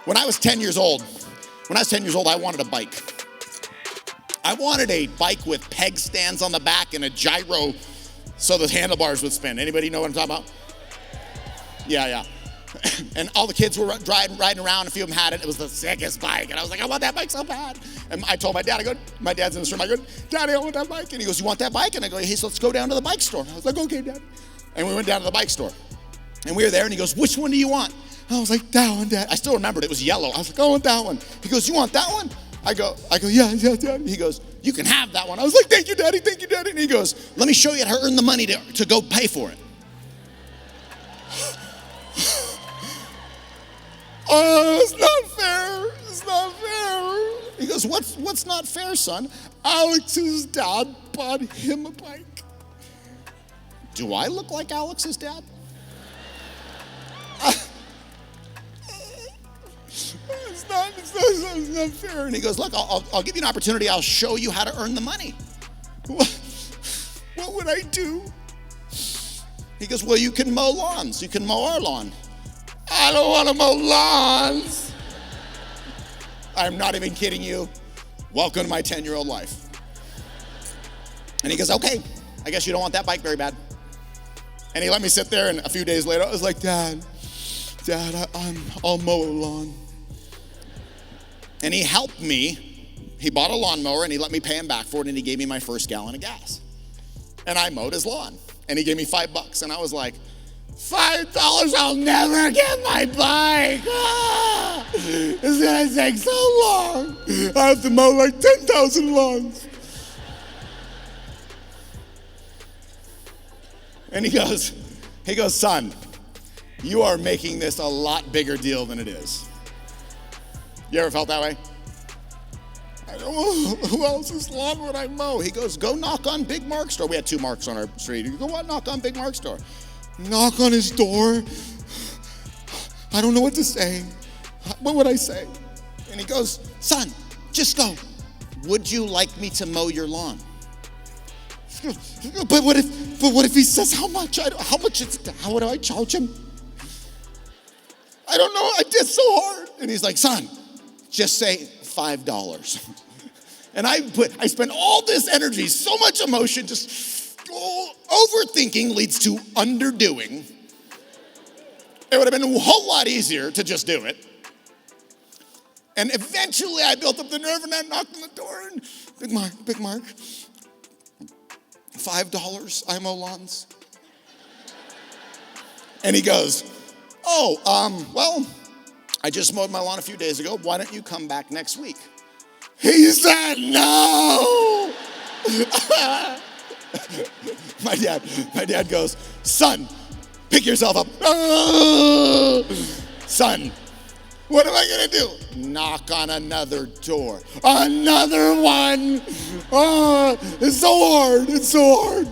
When I was 10 years old, I wanted a bike. I wanted a bike with peg stands on the back and a gyro so the handlebars would spin. Anybody know what I'm talking about? Yeah. And all the kids were riding around. A few of them had it. It was the sickest bike. And I was like, I want that bike so bad. And I told my dad, my dad's in this room. I go, Daddy, I want that bike. And he goes, you want that bike? And I go, hey, so let's go down to the bike store. I was like, okay, Dad. And we went down to the bike store. And we were there, and he goes, which one do you want? And I was like, that one, Dad. I still remembered it was yellow. I was like, I want that one. He goes, you want that one? I go, yeah, Dad. He goes, you can have that one. I was like, thank you, Daddy. And he goes, let me show you how to earn the money to go pay for it. Oh, it's not fair. He goes, what's not fair, son? Alex's dad bought him a bike. Do I look like Alex's dad? It's not fair. And he goes, look, I'll give you an opportunity. I'll show you how to earn the money. What would I do? He goes, well, you can mow lawns. You can mow our lawn. I don't want to mow lawns. I'm not even kidding you. Welcome to my 10-year-old life. And he goes, okay, I guess you don't want that bike very bad. And he let me sit there, and a few days later, I was like, Dad, I'll mow a lawn. And he helped me. He bought a lawnmower, and he let me pay him back for it, and he gave me my first gallon of gas. And I mowed his lawn, and he gave me $5. And I was like, $5, I'll never get my bike. It's gonna take so long. I have to mow like 10,000 lawns. And he goes, son, you are making this a lot bigger deal than it is. You ever felt that way? I don't know, who else's lawn would I mow? He goes, go knock on Big Mark's door. We had 2 Marks on our street. He goes, go knock on Big Mark's door. Knock on his door. I don't know what to say. What would I say? And he goes, son, just go. Would you like me to mow your lawn? But what if he says how much? How do I charge him? I don't know. I did so hard. And he's like, son, just say $5. And I spent all this energy, so much emotion, just overthinking leads to underdoing. It would have been a whole lot easier to just do it. And eventually I built up the nerve and I knocked on the door and Big Mark, $5, I mow lawns. And he goes, well, I just mowed my lawn a few days ago. Why don't you come back next week? He said no. My dad goes, son, pick yourself up. Son, what am I gonna do? Knock on another door. Another one. Oh, it's so hard.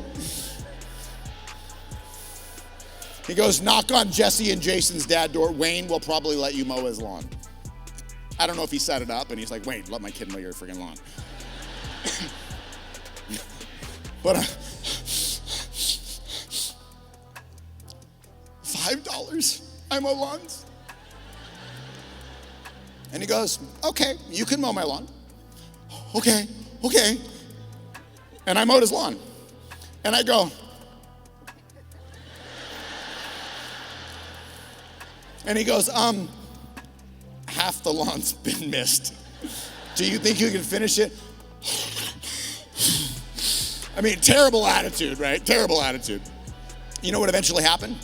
He goes, knock on Jesse and Jason's dad door. Wayne will probably let you mow his lawn. I don't know if he set it up, and he's like, Wayne, let my kid mow your freaking lawn. But $5, I mow lawns. And he goes, okay, you can mow my lawn. Okay. And I mowed his lawn. And I go, and he goes, half the lawn's been missed. Do you think you can finish it? I mean, terrible attitude, right? Terrible attitude. You know what eventually happened?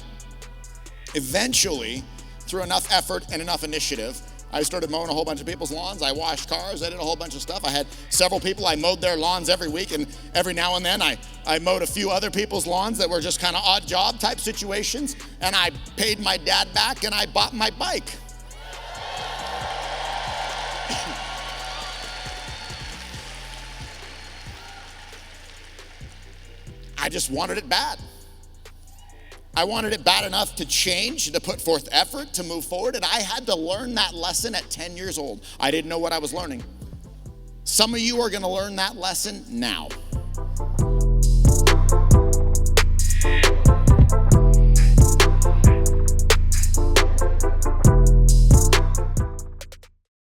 Eventually, through enough effort and enough initiative, I started mowing a whole bunch of people's lawns. I washed cars. I did a whole bunch of stuff. I had several people. I mowed their lawns every week, and every now and then I mowed a few other people's lawns that were just kind of odd job type situations, and I paid my dad back, and I bought my bike. I just wanted it bad. I wanted it bad enough to change, to put forth effort, to move forward, and I had to learn that lesson at 10 years old. I didn't know what I was learning. Some of you are going to learn that lesson now.